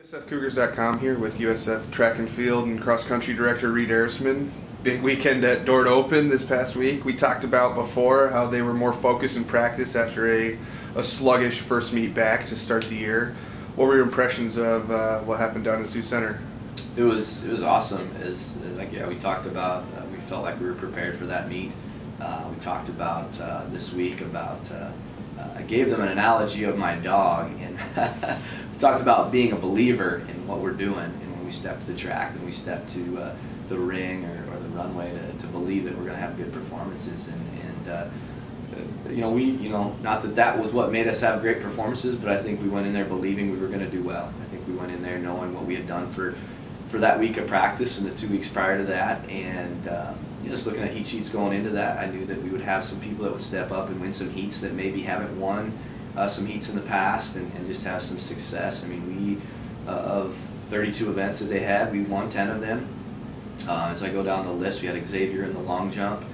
USFCougars.com here with USF track and field and cross country director Reid Ehrisman. Big weekend at Dordt Open this past week. We talked about before how they were more focused in practice after a sluggish first meet back to start the year. What were your impressions of what happened down in Sioux Center? It was awesome. We talked about we felt like we were prepared for that meet. We talked about this week about I gave them an analogy of my dog, and we talked about being a believer in what we're doing, and when we step to the track and we step to the ring or the runway to believe that we're going to have good performances. Not that was what made us have great performances, but I think we went in there believing we were going to do well. I think we went in there knowing what we had done for that week of practice and the 2 weeks prior to that, and just looking at heat sheets going into that, I knew that we would have some people that would step up and win some heats that maybe haven't won some heats in the past, and just have some success. I mean, of 32 events that they had, we won 10 of them. As I go down the list, we had Xavier in the long jump,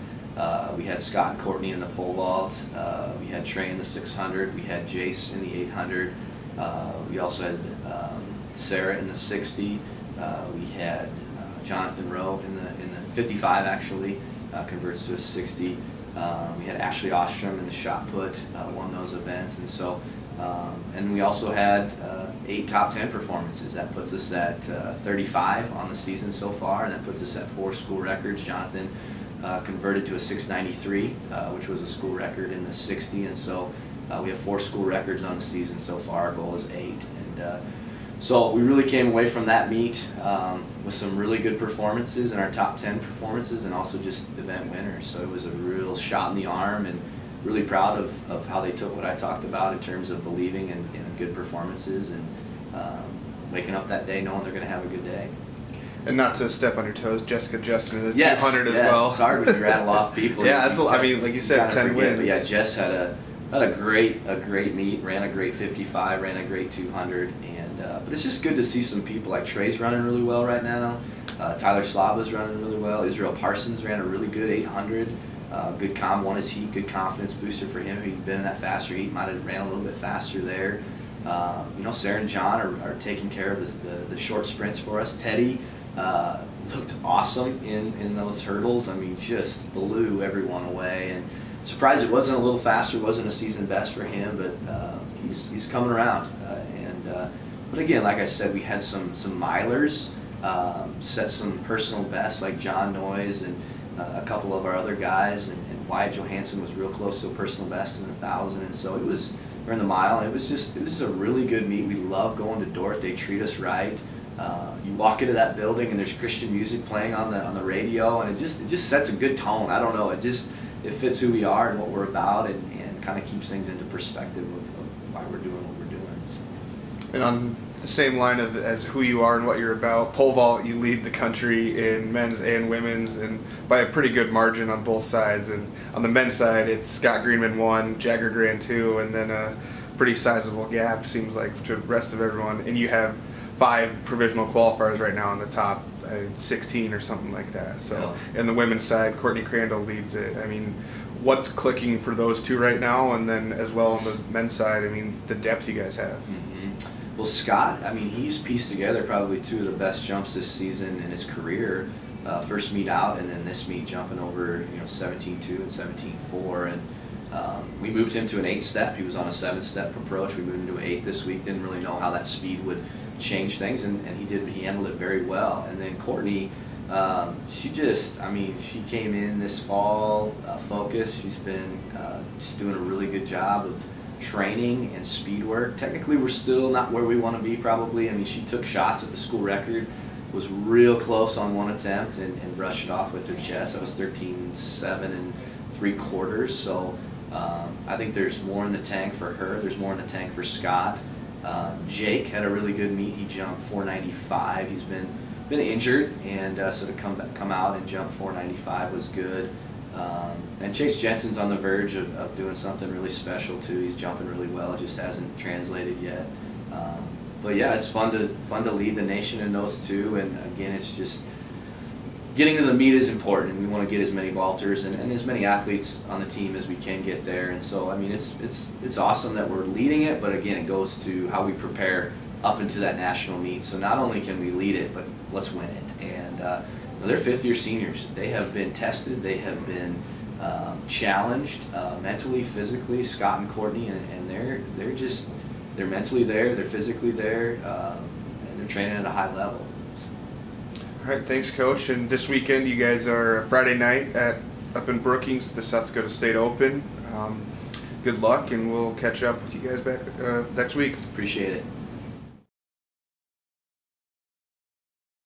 we had Scott and Courtney in the pole vault, we had Trey in the 600, we had Jace in the 800, we also had Sarah in the 60, we had Jonathan Rowe in the 55 actually, converts to a 60. We had Ashley Ostrom in the shot put, won those events, and so and we also had 8 top 10 performances. That puts us at 35 on the season so far, and that puts us at 4 school records. Jonathan converted to a 693, which was a school record in the 60, and so we have 4 school records on the season so far. Our goal is 8, and so we really came away from that meet with some really good performances in our top 10 performances, and also just event winners. So it was a real shot in the arm, and really proud of how they took what I talked about in terms of believing in good performances, and waking up that day knowing they're going to have a good day. And not to step on your toes, Jessica Justin in the yes, 200 as yes, well. It's hard when you rattle off people. Yeah, that's I mean, like you said, 10 wins. But yeah, Jess had a great meet, ran a great 55, ran a great 200, and but it's just good to see some people like Trey's running really well right now. Tyler Slava's running really well. Israel Parsons ran a really good 800. Good won his heat, good confidence booster for him. He'd been in that faster heat, might have ran a little bit faster there. Sarah and John are taking care of the short sprints for us. Teddy looked awesome in those hurdles. I mean, just blew everyone away, and surprised it wasn't a little faster. It wasn't a season best for him, but he's coming around. But again, like I said, we had some milers set some personal bests, like John Noyes and a couple of our other guys, and Wyatt Johansson was real close to a personal best in the 1,000, and so we're in the mile, and it was a really good meet. We love going to Dordt. They treat us right. You walk into that building and there's Christian music playing on the radio, and it just sets a good tone. I don't know, it fits who we are and what we're about, and kind of keeps things into perspective of why we're doing what we're doing. So. And on the same line as who you are and what you're about, pole vault, you lead the country in men's and women's, and by a pretty good margin on both sides. And on the men's side, it's Scott Greenman 1, Jagger Grant 2, and then a pretty sizable gap, seems like, to the rest of everyone. And you have 5 provisional qualifiers right now on the top 16 or something like that. So, yeah. And the women's side, Courtney Crandall leads it. I mean, what's clicking for those 2 right now? And then as well on the men's side, I mean, the depth you guys have. Well, Scott, I mean, he's pieced together probably 2 of the best jumps this season in his career. First meet out, and then this meet jumping over 17.2 and 17.4, and we moved him to an 8-step. He was on a 7-step approach. We moved him to an 8 this week. Didn't really know how that speed would change things, and he did. He handled it very well. And then Courtney, she came in this fall focused. She's been just doing a really good job of training and speed work. Technically, we're still not where we want to be probably. I mean, she took shots at the school record, was real close on one attempt, and brushed it off with her chest. That was 13.7 3/4. So I think there's more in the tank for her. There's more in the tank for Scott. Jake had a really good meet. He jumped 495. He's been injured, and so to come out and jump 495 was good. And Chase Jensen's on the verge of doing something really special too. He's jumping really well. It just hasn't translated yet. But yeah, it's fun to lead the nation in those 2. And again, it's just getting to the meet is important, and we want to get as many vaulters and as many athletes on the team as we can get there. And so, I mean, it's awesome that we're leading it, but again, it goes to how we prepare up into that national meet. So not only can we lead it, but let's win it. And they're fifth-year seniors. They have been tested. They have been challenged mentally, physically. Scott and Courtney, and they're mentally there. They're physically there, and they're training at a high level. All right, thanks, Coach. And this weekend, you guys are Friday night up in Brookings at the South Dakota State Open. Good luck, and we'll catch up with you guys back next week. Appreciate it.